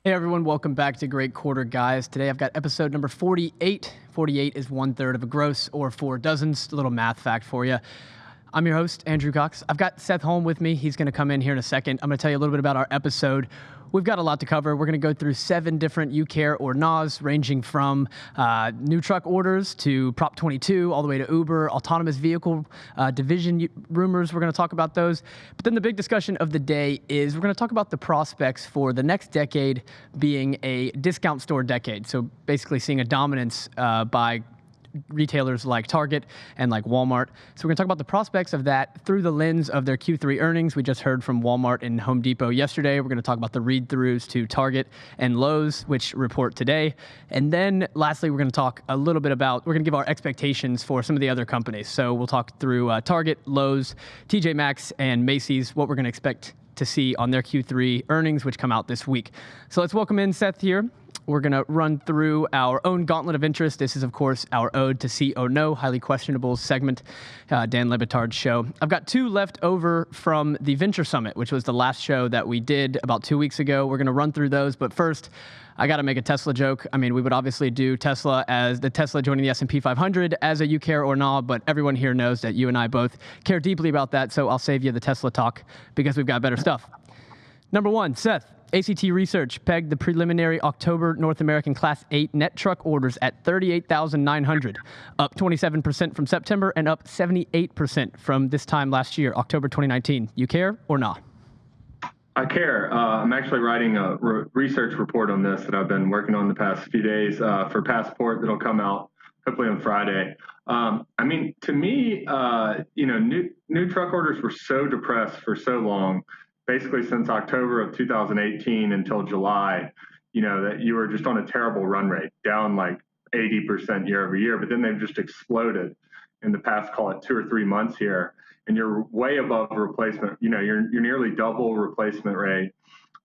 Hey everyone, welcome back to Great Quarter Guys. Today I've got episode number 48. 48 is 1/3 of a gross or 4 dozens. A little math fact for you. I'm your host, Andrew Cox. I've got Seth Holm with me. He's going to come in here in a second. I'm going to tell you a little bit about our episode. We've got a lot to cover. We're going to go through 7 different you care or NAs, ranging from new truck orders to Prop 22, all the way to Uber, autonomous vehicle division rumors. We're going to talk about those. But then the big discussion of the day is we're going to talk about the prospects for the next decade being a discount store decade. So basically seeing a dominance by retailers like Target and like Walmart. So we're going to talk about the prospects of that through the lens of their Q3 earnings. We just heard from Walmart and Home Depot yesterday. We're going to talk about the read-throughs to Target and Lowe's, which report today. And then lastly, we're going to talk a little bit about, we're going to give our expectations for some of the other companies. So we'll talk through Target, Lowe's, TJ Maxx, and Macy's, what we're going to expect to see on their Q3 earnings, which come out this week. So let's welcome in Seth here. We're going to run through our own gauntlet of interest. This is, of course, our ode to See or No, highly questionable segment, Dan Le Batard's show. I've got 2 left over from the Venture Summit, which was the last show that we did about 2 weeks ago. We're going to run through those, but first, I got to make a Tesla joke. I mean, we would obviously do Tesla as the Tesla joining the S&P 500 as a you care or not, but everyone here knows that you and I both care deeply about that, so I'll save you the Tesla talk because we've got better stuff. Number 1, Seth. ACT Research pegged the preliminary October North American Class 8 net truck orders at 38,900, up 27% from September and up 78% from this time last year, October 2019. You care or not? I care. I'm actually writing a research report on this that I've been working on the past few days for Passport that'll come out hopefully on Friday. I mean, to me, new truck orders were so depressed for so long, basically since October of 2018 until July, that you were just on a terrible run rate, down like 80% year over year. But then they've just exploded in the past, call it 2 or 3 months here. And you're way above replacement. You're nearly double replacement rate.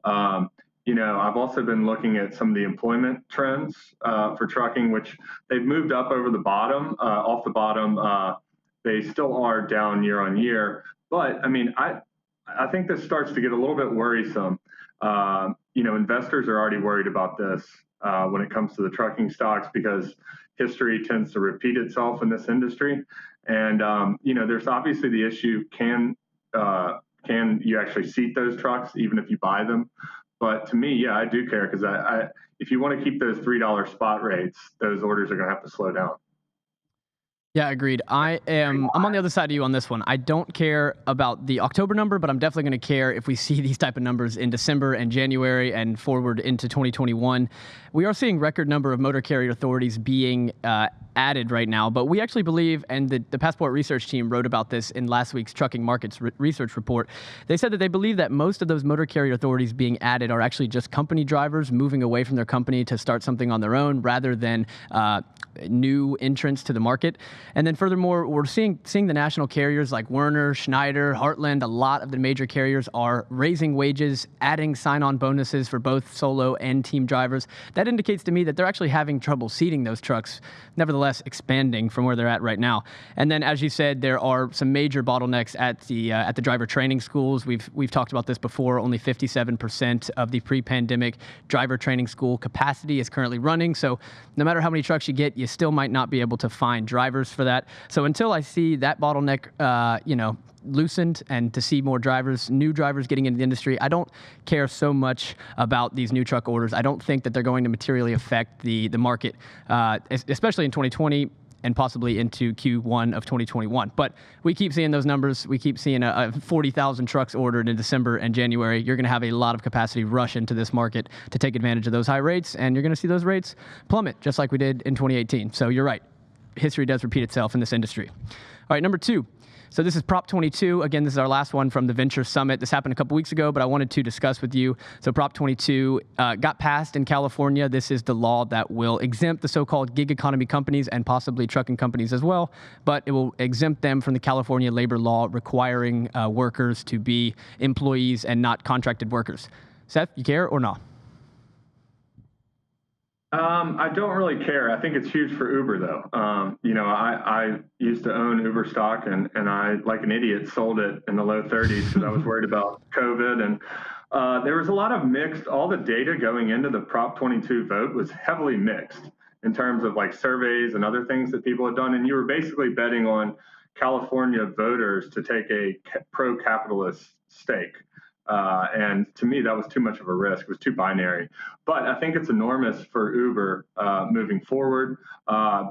I've also been looking at some of the employment trends for trucking, which they've moved up over the bottom, off the bottom. They still are down year on year. But I mean, I think this starts to get a little bit worrisome. Investors are already worried about this when it comes to the trucking stocks because history tends to repeat itself in this industry. And, there's obviously the issue, can you actually seat those trucks even if you buy them? But to me, yeah, I do care because if you want to keep those $3 spot rates, those orders are going to have to slow down. Yeah, agreed. I'm on the other side of you on this one. I don't care about the October number, but I'm definitely going to care if we see these type of numbers in December and January and forward into 2021. We are seeing record number of motor carrier authorities being added right now, but we actually believe, and the Passport research team wrote about this in last week's Trucking Markets research report. They said that they believe that most of those motor carrier authorities being added are actually just company drivers moving away from their company to start something on their own rather than new entrants to the market. And then furthermore, we're seeing the national carriers like Werner, Schneider, Heartland, a lot of the major carriers are raising wages, adding sign-on bonuses for both solo and team drivers. That indicates to me that they're actually having trouble seating those trucks, nevertheless expanding from where they're at right now. And then, as you said, there are some major bottlenecks at the driver training schools. We've talked about this before. Only 57% of the pre-pandemic driver training school capacity is currently running. So no matter how many trucks you get, you still might not be able to find drivers for that. So until I see that bottleneck, loosened and to see more drivers, new drivers getting into the industry, I don't care so much about these new truck orders. I don't think that they're going to materially affect the market, especially in 2020 and possibly into Q1 of 2021. But we keep seeing those numbers. We keep seeing a 40,000 trucks ordered in December and January. You're going to have a lot of capacity rush into this market to take advantage of those high rates, and you're going to see those rates plummet just like we did in 2018. So you're right. History does repeat itself in this industry. All right, number 2. So this is Prop 22. Again, this is our last one from the Venture Summit. This happened a couple weeks ago, but I wanted to discuss with you. So Prop 22 got passed in California. This is the law that will exempt the so-called gig economy companies and possibly trucking companies as well, but it will exempt them from the California labor law requiring workers to be employees and not contracted workers. Seth, you care or not? I don't really care. I think it's huge for Uber, though. I used to own Uber stock, and I, like an idiot, sold it in the low 30s because I was worried about COVID. And There was a lot of mixed, all the data going into the Prop 22 vote was heavily mixed in terms of like surveys and other things that people had done. And you were basically betting on California voters to take a pro capitalist stake. And to me, that was too much of a risk. It was too binary. But I think it's enormous for Uber moving forward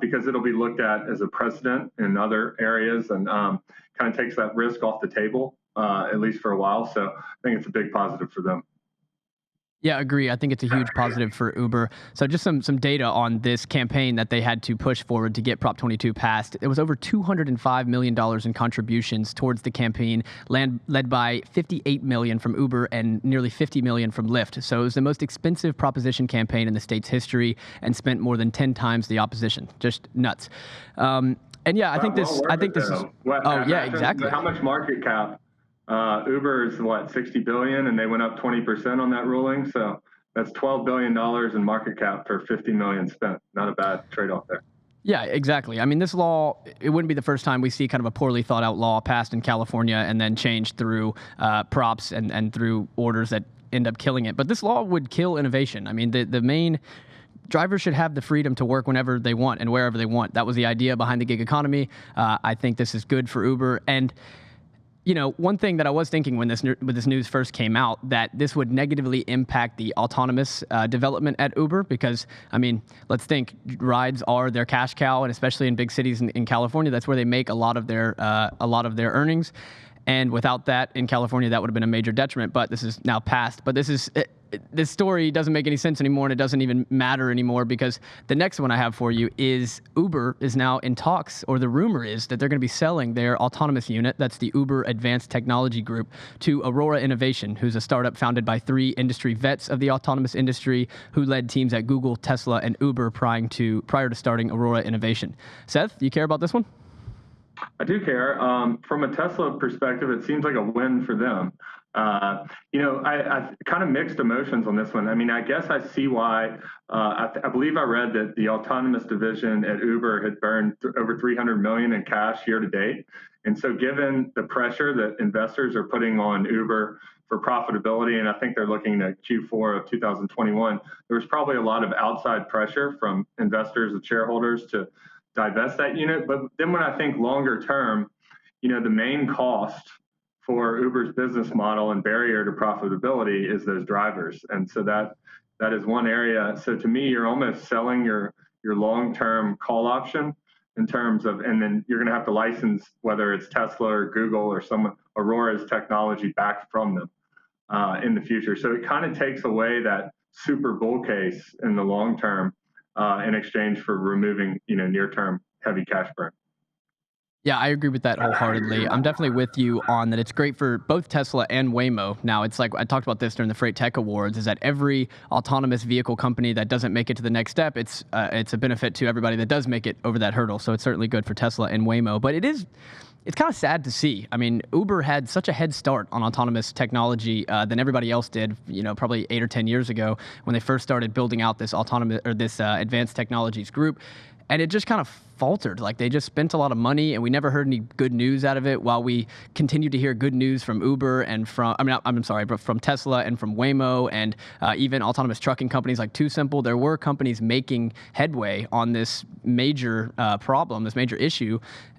because it'll be looked at as a precedent in other areas and kind of takes that risk off the table, at least for a while. So I think it's a big positive for them. Yeah, agree. I think it's a huge positive for Uber. So just some data on this campaign that they had to push forward to get Prop 22 passed. It was over $205 million in contributions towards the campaign, led by $58 million from Uber and nearly $50 million from Lyft. So it was the most expensive proposition campaign in the state's history and spent more than 10 times the opposition. Just nuts. And yeah, I think this. I think this is. Oh yeah, exactly. How much market cap? Uber is what, 60 billion, and they went up 20% on that ruling. So that's $12 billion in market cap for 50 million spent. Not a bad trade-off there. Yeah, exactly. I mean, this law, it wouldn't be the first time we see kind of a poorly thought out law passed in California and then changed through props and through orders that end up killing it. But this law would kill innovation. I mean, the main drivers should have the freedom to work whenever they want and wherever they want. That was the idea behind the gig economy. I think this is good for Uber. And you know, one thing that I was thinking when this news first came out, that this would negatively impact the autonomous development at Uber, because, I mean, let's think, rides are their cash cow, and especially in big cities in California, that's where they make a lot of their earnings. And without that in California, that would have been a major detriment. But this is now passed. But this story doesn't make any sense anymore, and it doesn't even matter anymore, because the next one I have for you is Uber is now in talks, or the rumor is that they're going to be selling their autonomous unit, that's the Uber Advanced Technology Group, to Aurora Innovation, who's a startup founded by 3 industry vets of the autonomous industry who led teams at Google, Tesla, and Uber prior to starting Aurora Innovation. Seth, do you care about this one? I do care. From a Tesla perspective, it seems like a win for them. I kind of mixed emotions on this one. I mean, I guess I see why. I believe I read that the autonomous division at Uber had burned over 300 million in cash year to date. And so given the pressure that investors are putting on Uber for profitability, and I think they're looking at Q4 of 2021, there was probably a lot of outside pressure from investors and shareholders to divest that unit. But then when I think longer term, the main cost for Uber's business model and barrier to profitability is those drivers. And so that is one area. So to me, you're almost selling your long-term call option in terms of, and then you're going to have to license whether it's Tesla or Google or some Aurora's technology back from them in the future. So it kind of takes away that super bull case in the long term in exchange for removing, near-term heavy cash burn. Yeah, I agree with that wholeheartedly. I'm definitely with you on that. It's great for both Tesla and Waymo. Now, it's like I talked about this during the Freight Tech Awards, is that every autonomous vehicle company that doesn't make it to the next step, it's a benefit to everybody that does make it over that hurdle. So it's certainly good for Tesla and Waymo. But it's kind of sad to see. I mean, Uber had such a head start on autonomous technology than everybody else did, probably 8 or 10 years ago when they first started building out this advanced technologies group. And it just kind of faltered. Like, they just spent a lot of money, and we never heard any good news out of it, while we continued to hear good news from Uber and but from Tesla and from Waymo and even autonomous trucking companies like TuSimple. There were companies making headway on this major problem, this major issue,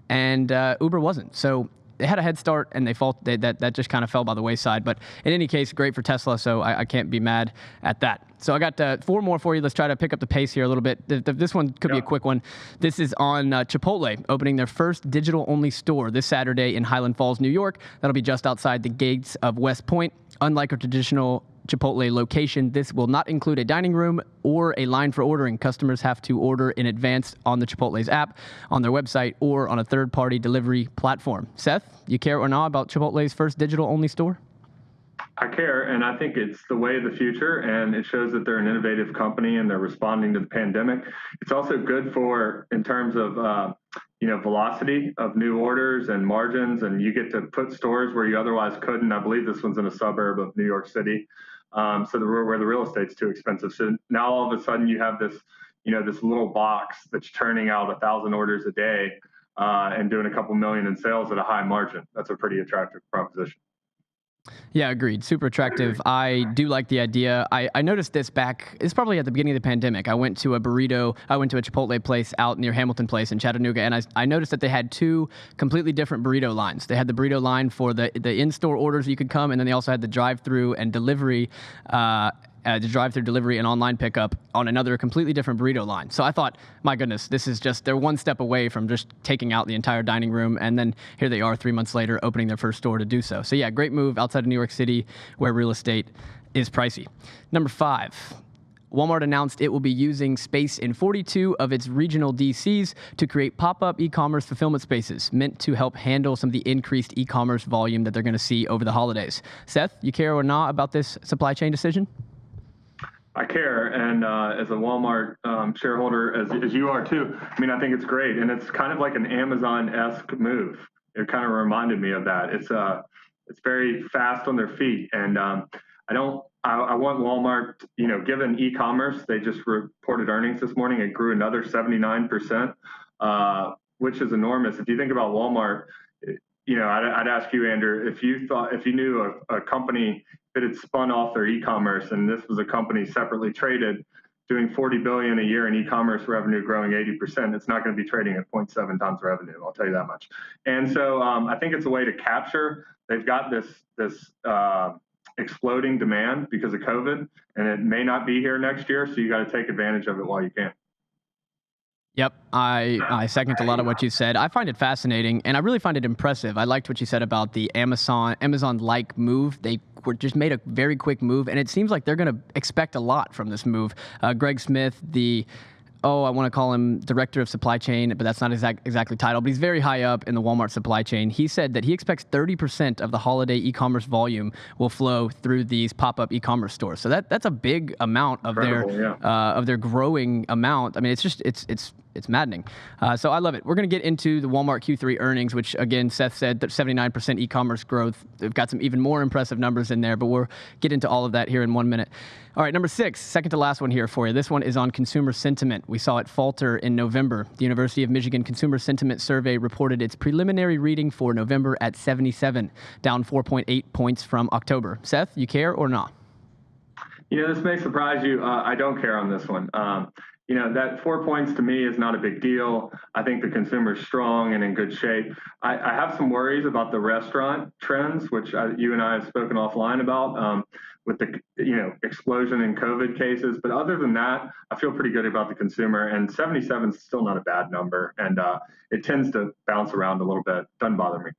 and Uber wasn't. So they had a head start, and that just kind of fell by the wayside. But in any case, great for Tesla, so I can't be mad at that. So I got 4 more for you. Let's try to pick up the pace here a little bit. This one could be a quick one. This is on Chipotle opening their first digital-only store this Saturday in Highland Falls, New York. That'll be just outside the gates of West Point. Unlike a traditional Chipotle location, this will not include a dining room or a line for ordering. Customers have to order in advance on the Chipotle's app, on their website, or on a third-party delivery platform. Seth, you care or not about Chipotle's first digital-only store? I care, and I think it's the way of the future, and it shows that they're an innovative company and they're responding to the pandemic. It's also good in terms of velocity of new orders and margins, and you get to put stores where you otherwise couldn't. I believe this one's in a suburb of New York City, where the real estate's too expensive. So now all of a sudden you have this little box that's turning out 1,000 orders a day and doing a couple million in sales at a high margin. That's a pretty attractive proposition. Yeah, agreed. Super attractive. I do like the idea. I noticed this back, it's probably at the beginning of the pandemic. I went to a Chipotle place out near Hamilton Place in Chattanooga, and I noticed that they had two completely different burrito lines. They had the burrito line for the in-store orders you could come, and then they also had the drive-through and delivery. The drive-through delivery and online pickup on another completely different burrito line. So I thought, my goodness, this is just, they're one step away from just taking out the entire dining room. And then here they are 3 months later opening their first store to do so. So yeah, great move outside of New York City where real estate is pricey. Number 5. Walmart announced it will be using space in 42 of its regional DCs to create pop-up e-commerce fulfillment spaces meant to help handle some of the increased e-commerce volume that they're going to see over the holidays. Seth, you care or not about this supply chain decision? I care, and as a Walmart shareholder, as you are too, I mean, I think it's great, and it's kind of like an Amazon-esque move. It kind of reminded me of that. It's very fast on their feet, and I want Walmart. Given e-commerce, they just reported earnings this morning. It grew another 79%, which is enormous. If you think about Walmart, I'd ask you, Andrew, if you knew a company that had spun off their e-commerce, and this was a company separately traded, doing $40 billion a year in e-commerce revenue, growing 80%. It's not going to be trading at 0.7 times revenue. I'll tell you that much. And so I think it's a way to capture. They've got this exploding demand because of COVID, and it may not be here next year. So you got to take advantage of it while you can. Yep, I second a lot of what you said. I find it fascinating, and I really find it impressive. I liked what you said about the Amazon-like move. They just made a very quick move, and it seems like they're going to expect a lot from this move. Greg Smith, I want to call him director of supply chain, but that's not exactly title, but he's very high up in the Walmart supply chain. He said that he expects 30% of the holiday e-commerce volume will flow through these pop-up e-commerce stores. So that's a big amount of their growing amount. I mean, it's maddening. So I love it. We're going to get into the Walmart Q3 earnings, which again, Seth said that 79% e-commerce growth. They've got some even more impressive numbers in there, but we'll get into all of that here in 1 minute. All right, number 6, second to last one here for you. This one is on consumer sentiment. We saw it falter in November. The University of Michigan Consumer Sentiment Survey reported its preliminary reading for November at 77, down 4.8 points from October. Seth, you care or not? This may surprise you. I don't care on this one. That 4 points to me is not a big deal. I think the consumer is strong and in good shape. I have some worries about the restaurant trends, which you and I have spoken offline about with the explosion in COVID cases. But other than that, I feel pretty good about the consumer. And 77 is still not a bad number. And it tends to bounce around a little bit. Doesn't bother me.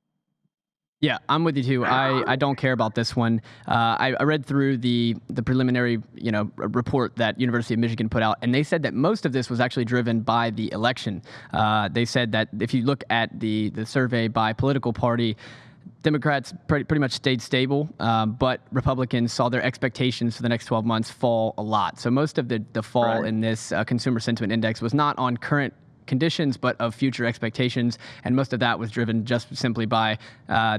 Yeah, I'm with you too. I don't care about this one. I read through the preliminary report that University of Michigan put out, and they said that most of this was actually driven by the election. They said that if you look at the survey by political party, Democrats pretty much stayed stable, but Republicans saw their expectations for the next 12 months fall a lot. So most of the fall in this consumer sentiment index was not on current conditions, but of future expectations. And most of that was driven just simply by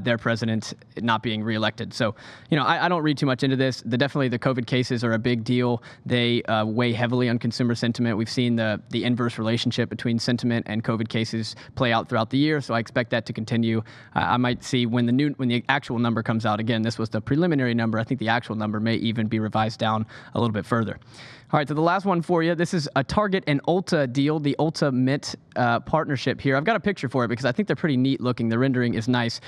their president not being reelected. So, I don't read too much into this. Definitely the COVID cases are a big deal. They weigh heavily on consumer sentiment. We've seen the inverse relationship between sentiment and COVID cases play out throughout the year. So I expect that to continue. I might see when the actual number comes out. Again, this was the preliminary number. I think the actual number may even be revised down a little bit further. All right, so the last one for you. This is a Target and Ulta deal, the Ulta Mint partnership here. I've got a picture for it because I think they're pretty neat looking. The rendering is nice.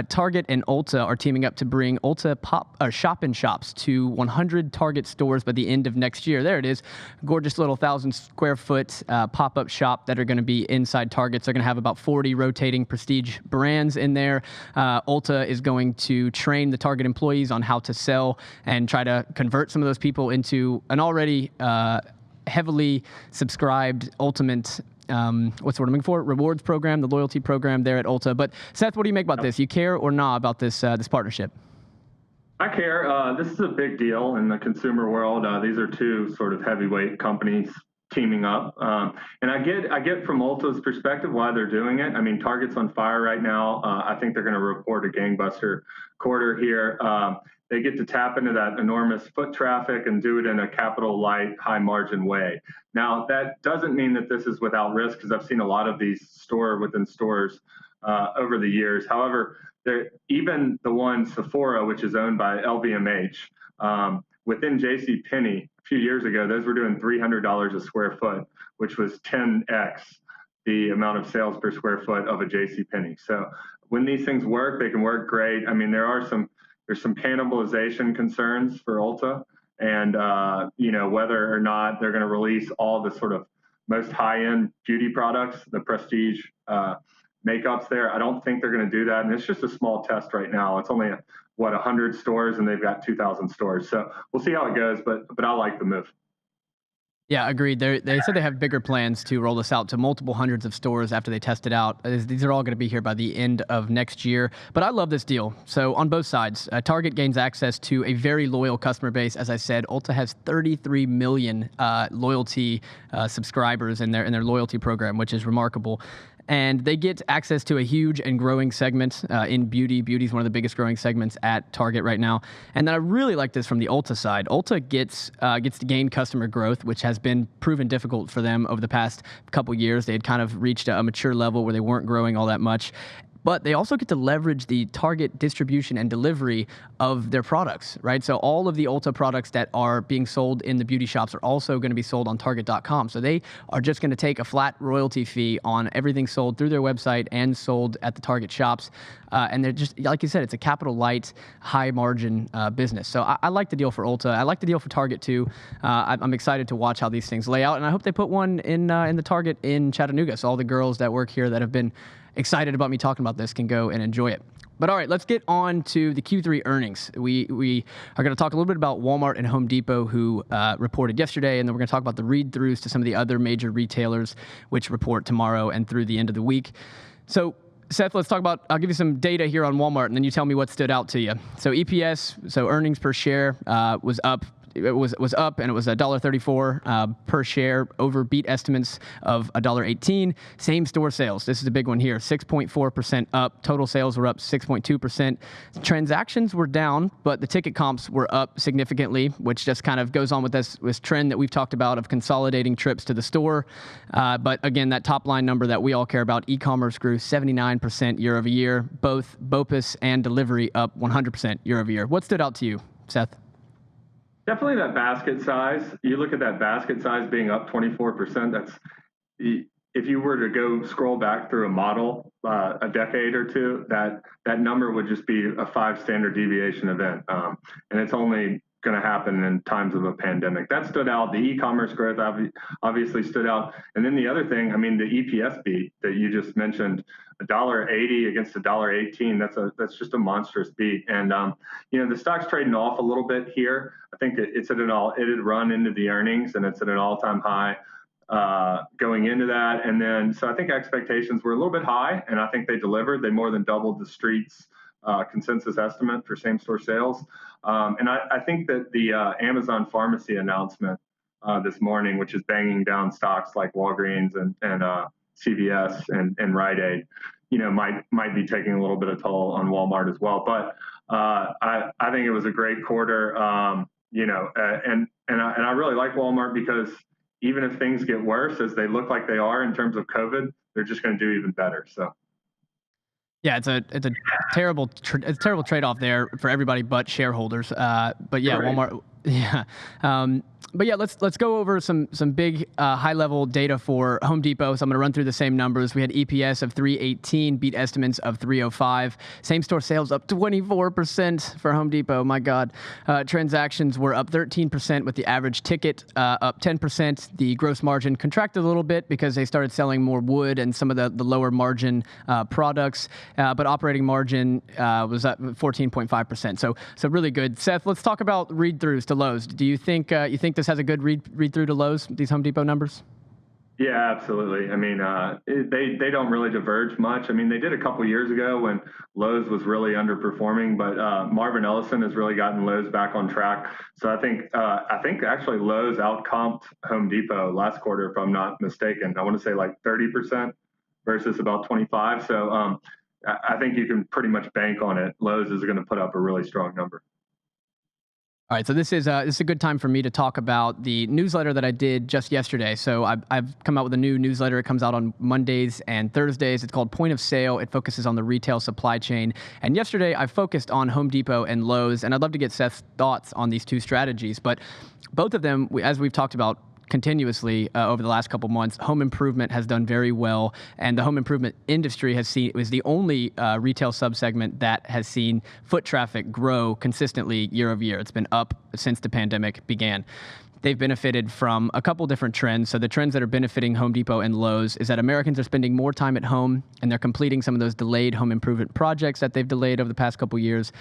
Target and Ulta are teaming up to bring Ulta shop-in-shops to 100 Target stores by the end of next year. There it is. Gorgeous little 1,000-square-foot pop-up shop that are going to be inside Targets. They're going to have about 40 rotating prestige brands in there. Ulta is going to train the Target employees on how to sell and try to convert some of those people into an already heavily subscribed ultimate what's the word I'm looking for? Rewards program, the loyalty program there at Ulta. But Seth, what do you make about this? You care or not about this partnership? I care. This is a big deal in the consumer world. These are two sort of heavyweight companies teaming up, and I get from Ulta's perspective why they're doing it. I mean, Target's on fire right now. I think they're going to report a gangbuster quarter here. They get to tap into that enormous foot traffic and do it in a capital light, high margin way. Now, that doesn't mean that this is without risk, because I've seen a lot of these store within stores over the years. However, even the one Sephora, which is owned by LVMH, within J.C. Penney a few years ago, those were doing $300 a square foot, which was 10x the amount of sales per square foot of a J.C. Penney. So when these things work, they can work great. I mean, there's some cannibalization concerns for Ulta, and whether or not they're going to release all the sort of most high-end beauty products, the prestige makeups there. I don't think they're going to do that, and it's just a small test right now. It's only 100 stores, and they've got 2,000 stores. So we'll see how it goes, but I like the move. Yeah, agreed. They said they have bigger plans to roll this out to multiple hundreds of stores after they test it out. These are all going to be here by the end of next year. But I love this deal. So on both sides, Target gains access to a very loyal customer base. As I said, Ulta has 33 million loyalty subscribers in their loyalty program, which is remarkable. And they get access to a huge and growing segment in beauty. Beauty is one of the biggest growing segments at Target right now. And then I really like this from the Ulta side. Ulta gets to gain customer growth, which has been proven difficult for them over the past couple years. They had kind of reached a mature level where they weren't growing all that much. But they also get to leverage the Target distribution and delivery of their products, right? So all of the Ulta products that are being sold in the beauty shops are also going to be sold on Target.com. So they are just going to take a flat royalty fee on everything sold through their website and sold at the Target shops. And they're just, like you said, it's a capital light, high margin business. So I like the deal for Ulta. I like the deal for Target too. I'm excited to watch how these things lay out. And I hope they put one in the Target in Chattanooga. So all the girls that work here that have been excited about me talking about this can go and enjoy it. But all right, let's get on to the Q3 earnings. We are going to talk a little bit about Walmart and Home Depot, who reported yesterday, and then we're going to talk about the read-throughs to some of the other major retailers, which report tomorrow and through the end of the week. So Seth, let's talk about, I'll give you some data here on Walmart, and then you tell me what stood out to you. So EPS, so earnings per share, was up. It was up, and it was $1.34 per share, over beat estimates of $1.18. Same store sales. This is a big one here. 6.4% up. Total sales were up 6.2%. Transactions were down, but the ticket comps were up significantly, which just kind of goes on with this trend that we've talked about of consolidating trips to the store. But again, that top line number that we all care about, e-commerce grew 79% year over year. Both BOPUS and delivery up 100% year over year. What stood out to you, Seth? Definitely that basket size. You look at that basket size being up 24%. That's, if you were to go scroll back through a model a decade or two, that number would just be a 5 standard deviation event, and it's only going to happen in times of a pandemic. That stood out. The e-commerce growth obviously stood out, and then the other thing, I mean, the EPS beat that you just mentioned, $1.80 against $1.18. That's just a monstrous beat. And the stock's trading off a little bit here. I think it had run into the earnings, and it's at an all-time high going into that. And then so I think expectations were a little bit high, and I think they delivered. They more than doubled the street's consensus estimate for same-store sales. And I think that the Amazon Pharmacy announcement this morning, which is banging down stocks like Walgreens and CVS and Rite Aid, might be taking a little bit of toll on Walmart as well. But I think it was a great quarter, and I really like Walmart because even if things get worse, as they look like they are in terms of COVID, they're just going to do even better. So. Yeah, it's a terrible trade-off there for everybody but shareholders. But yeah, right. Walmart. Yeah. But yeah, let's go over some big high-level data for Home Depot. So I'm going to run through the same numbers. We had EPS of $3.18, beat estimates of $3.05. Same-store sales up 24% for Home Depot. My God. Transactions were up 13% with the average ticket up 10%. The gross margin contracted a little bit because they started selling more wood and some of the lower margin products. But operating margin was up 14.5%. So really good. Seth, let's talk about read-throughs to Lowe's. Do you think this has a good read through to Lowe's, these Home Depot numbers? Yeah, absolutely. I mean, they don't really diverge much. I mean, they did a couple years ago when Lowe's was really underperforming, but Marvin Ellison has really gotten Lowe's back on track. So I think actually Lowe's outcomped Home Depot last quarter, if I'm not mistaken. I want to say like 30% versus about 25. So I think you can pretty much bank on it. Lowe's is going to put up a really strong number. All right, so this is a good time for me to talk about the newsletter that I did just yesterday. So I've come out with a new newsletter. It comes out on Mondays and Thursdays. It's called Point of Sale. It focuses on the retail supply chain. And yesterday I focused on Home Depot and Lowe's, and I'd love to get Seth's thoughts on these two strategies. But both of them, as we've talked about continuously over the last couple months, home improvement has done very well, and the home improvement industry was the only retail subsegment that has seen foot traffic grow consistently year over year. It's been up since the pandemic began. They've benefited from a couple different trends. So the trends that are benefiting Home Depot and Lowe's is that Americans are spending more time at home, and they're completing some of those delayed home improvement projects that they've delayed over the past couple years.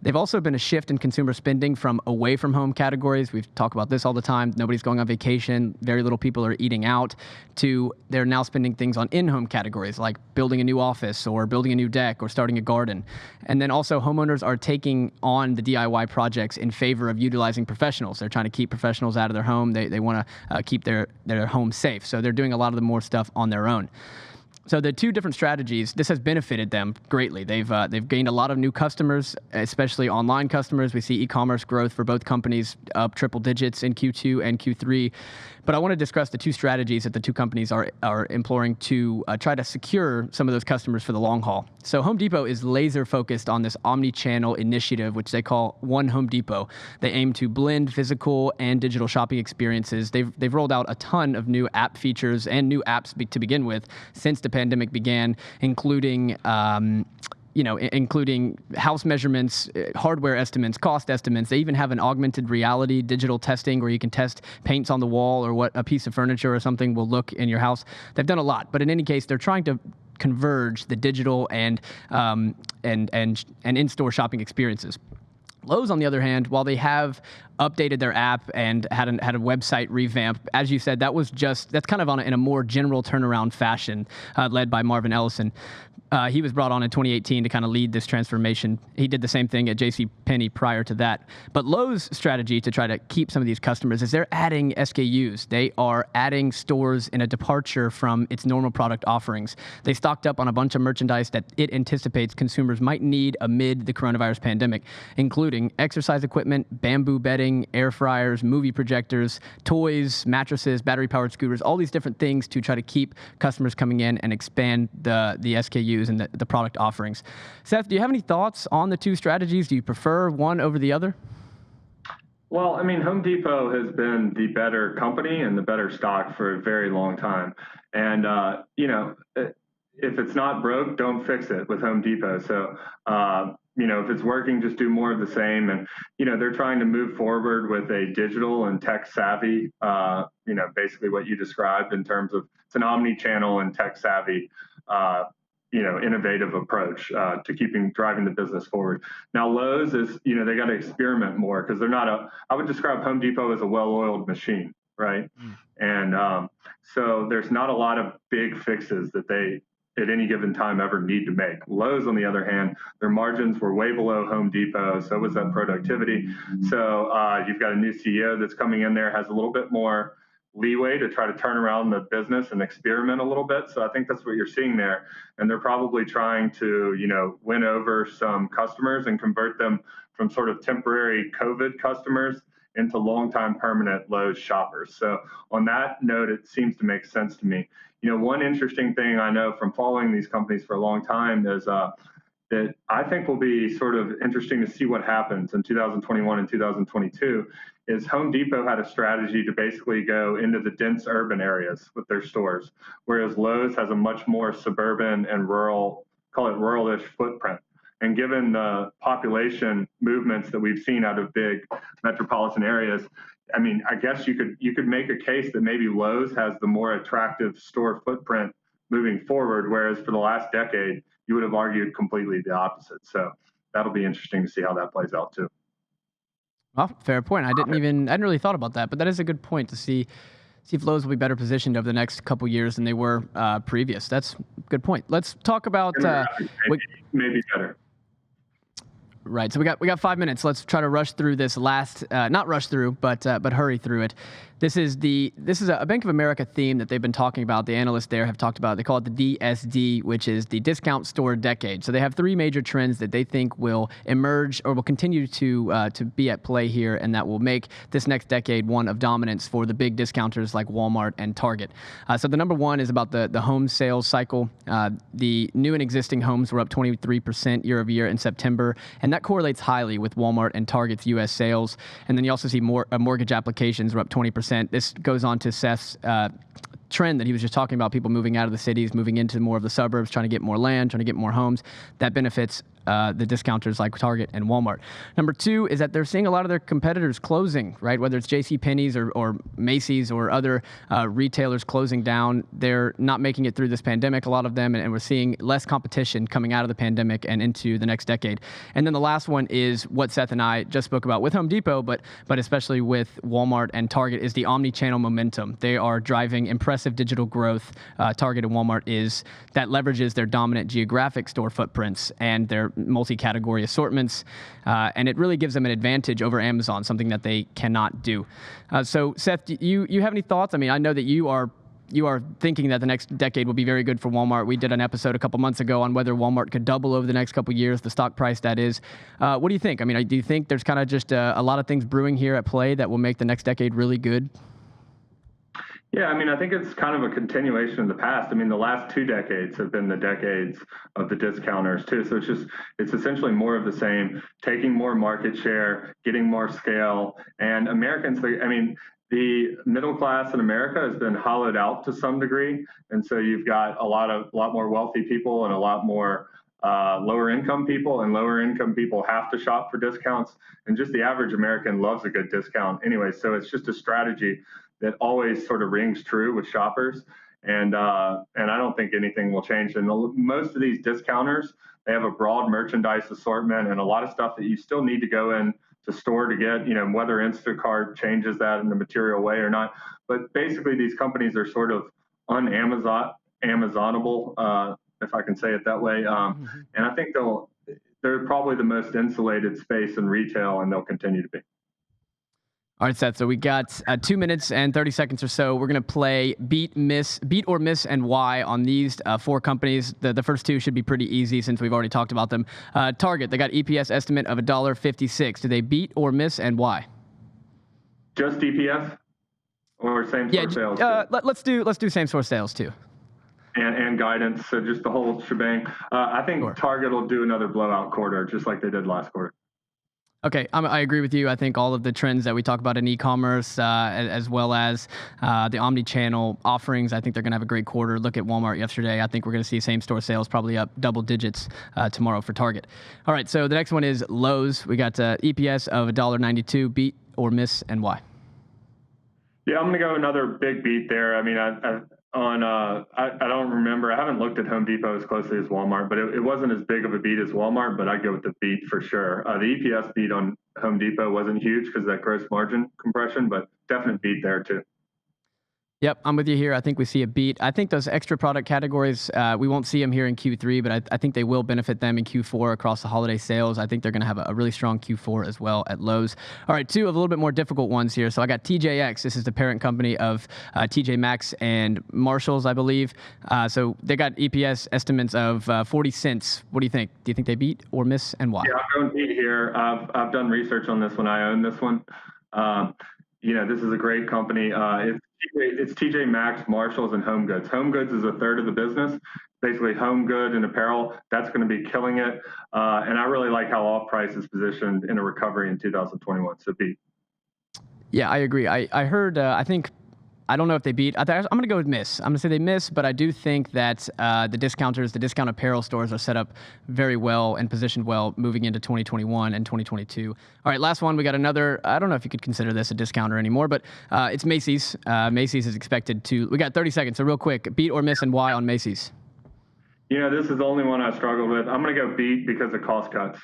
They've also been a shift in consumer spending from away from home categories. We've talked about this all the time. Nobody's going on vacation. Very little people are eating out, to they're now spending things on in-home categories like building a new office or building a new deck or starting a garden. And then also homeowners are taking on the DIY projects in favor of utilizing professionals. They're trying to keep professionals out of their home. They want to keep their home safe. So they're doing a lot of the more stuff on their own. So the two different strategies, this has benefited them greatly. They've gained a lot of new customers, especially online customers. We see e-commerce growth for both companies up triple digits in Q2 and Q3. But I want to discuss the two strategies that the two companies are employing to try to secure some of those customers for the long haul. So Home Depot is laser focused on this omni-channel initiative, which they call One Home Depot. They aim to blend physical and digital shopping experiences. They've rolled out a ton of new app features and new apps to begin with since the pandemic began, including including house measurements, hardware estimates, cost estimates. They even have an augmented reality digital testing where you can test paints on the wall or what a piece of furniture or something will look in your house. They've done a lot, but in any case, they're trying to converge the digital and in-store shopping experiences. Lowe's, on the other hand, while they have updated their app and had a website revamp, as you said, that's kind of in a more general turnaround fashion, led by Marvin Ellison. He was brought on in 2018 to kind of lead this transformation. He did the same thing at JCPenney prior to that. But Lowe's strategy to try to keep some of these customers is they're adding SKUs. They are adding stores in a departure from its normal product offerings. They stocked up on a bunch of merchandise that it anticipates consumers might need amid the coronavirus pandemic, including exercise equipment, bamboo bedding, air fryers, movie projectors, toys, mattresses, battery-powered scooters, all these different things to try to keep customers coming in and expand the SKUs and the product offerings. Seth, do you have any thoughts on the two strategies? Do you prefer one over the other? Well, I mean, Home Depot has been the better company and the better stock for a very long time. And, if it's not broke, don't fix it with Home Depot. So, if it's working, just do more of the same. And, they're trying to move forward with a digital and tech savvy, basically what you described in terms of it's an omni-channel and tech savvy innovative approach to driving the business forward. Now, Lowe's is, they got to experiment more because they're not I would describe Home Depot as a well-oiled machine, right? And so there's not a lot of big fixes that they, at any given time, ever need to make. Lowe's, on the other hand, their margins were way below Home Depot, so was that productivity. So you've got a new CEO that's coming in there, has a little bit more leeway to try to turn around the business and experiment a little bit. So I think that's what you're seeing there. And they're probably trying to, win over some customers and convert them from sort of temporary COVID customers into long-time permanent Lowe's shoppers. So on that note, it seems to make sense to me. One interesting thing I know from following these companies for a long time is that I think will be sort of interesting to see what happens in 2021 and 2022 is Home Depot had a strategy to basically go into the dense urban areas with their stores, whereas Lowe's has a much more suburban and rural, call it rural-ish footprint. And given the population movements that we've seen out of big metropolitan areas, I mean, I guess you could make a case that maybe Lowe's has the more attractive store footprint moving forward, whereas for the last decade, you would have argued completely the opposite. So that'll be interesting to see how that plays out too. Well, fair point. I hadn't really thought about that, but that is a good point to see if Lowe's will be better positioned over the next couple years than they were previous. That's a good point. Let's talk about maybe better. Right. So we got 5 minutes. Let's try to rush through this last, not rush through, but hurry through it. This is a Bank of America theme that they've been talking about. The analysts there have talked about. They call it the DSD, which is the discount store decade. So they have three major trends that they think will emerge or will continue to be at play here, and that will make this next decade one of dominance for the big discounters like Walmart and Target. So the number one is about the home sales cycle. The new and existing homes were up 23% year over year in September, and that correlates highly with Walmart and Target's U.S. sales. And then you also see mortgage applications were up 20%. This goes on to Seth's trend that he was just talking about, people moving out of the cities, moving into more of the suburbs, trying to get more land, trying to get more homes. That benefits the discounters like Target and Walmart. Number two is that they're seeing a lot of their competitors closing, right? Whether it's JCPenney's or Macy's or other retailers closing down, they're not making it through this pandemic, a lot of them, and we're seeing less competition coming out of the pandemic and into the next decade. And then the last one is what Seth and I just spoke about with Home Depot, but especially with Walmart and Target, is the omni-channel momentum. They are driving impressive digital growth. Target and Walmart that leverages their dominant geographic store footprints and their multi-category assortments, and it really gives them an advantage over Amazon, something that they cannot do. So, Seth, you have any thoughts? I mean, I know that you are thinking that the next decade will be very good for Walmart. We did an episode a couple months ago on whether Walmart could double over the next couple years, the stock price that is. What do you think? I mean, do you think there's kind of just a lot of things brewing here at play that will make the next decade really good? Yeah, I mean, I think it's kind of a continuation of the past. I mean, the last 2 decades have been the decades of the discounters too. So it's essentially more of the same, taking more market share, getting more scale, and Americans, the middle class in America has been hollowed out to some degree. And so you've got a lot more wealthy people and a lot more lower income people, and lower income people have to shop for discounts. And just the average American loves a good discount anyway. So it's just a strategy that always sort of rings true with shoppers, and I don't think anything will change. And most of these discounters, they have a broad merchandise assortment and a lot of stuff that you still need to go in to store to get, whether Instacart changes that in a material way or not. But basically, these companies are sort of Amazonable, if I can say it that way. And I think they're probably the most insulated space in retail, and they'll continue to be. All right, Seth. So we got 2 minutes and 30 seconds or so. We're going to play beat or miss, and why on these 4 companies. The first 2 should be pretty easy since we've already talked about them. Target, they got EPS estimate of $1.56. Do they beat or miss, and why? Just EPS or same-store sales? Let's do same-store sales too. And guidance, so just the whole shebang. I think Target will do another blowout quarter, just like they did last quarter. Okay, I agree with you. I think all of the trends that we talk about in e-commerce, as well as the omni-channel offerings, I think they're going to have a great quarter. Look at Walmart yesterday. I think we're going to see same-store sales probably up double digits tomorrow for Target. All right, so the next one is Lowe's. We got EPS of $1.92. Beat or miss, and why? Yeah, I'm going to go another big beat there. I mean, I don't remember. I haven't looked at Home Depot as closely as Walmart, but it wasn't as big of a beat as Walmart, but I'd go with the beat for sure. The EPS beat on Home Depot wasn't huge because of that gross margin compression, but definite beat there too. Yep, I'm with you here. I think we see a beat. I think those extra product categories, we won't see them here in Q3, but I think they will benefit them in Q4 across the holiday sales. I think they're going to have a really strong Q4 as well at Lowe's. All right, 2 of a little bit more difficult ones here. So I got TJX. This is the parent company of TJ Maxx and Marshalls, I believe. So they got EPS estimates of 40 cents. What do you think? Do you think they beat or miss, and why? Yeah, I'm going beat here. I've done research on this one. I own this one. This is a great company. It's TJ Maxx, Marshalls, and Home Goods. Home Goods is a third of the business. Basically, home good and apparel, that's going to be killing it. And I really like how off-price is positioned in a recovery in 2021. So beat. Yeah, I agree. I heard, I don't know if they beat. I'm going to go with miss. I'm going to say they miss, but I do think that the discount apparel stores are set up very well and positioned well moving into 2021 and 2022. All right, last one. We got another, I don't know if you could consider this a discounter anymore, but it's Macy's. Macy's is expected to, we got 30 seconds, so real quick, beat or miss, and why on Macy's? This is the only one I struggled with. I'm going to go beat because of cost cuts.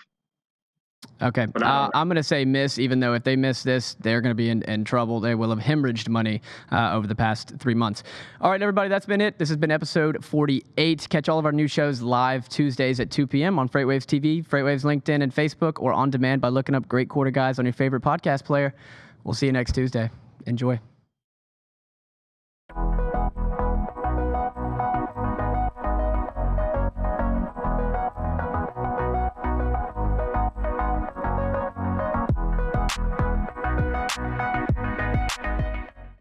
Okay. I'm going to say miss, even though if they miss this, they're going to be in trouble. They will have hemorrhaged money over the past 3 months. All right, everybody, that's been it. This has been episode 48. Catch all of our new shows live Tuesdays at 2 p.m. on FreightWaves TV, FreightWaves LinkedIn and Facebook, or on demand by looking up Great Quarter Guys on your favorite podcast player. We'll see you next Tuesday. Enjoy.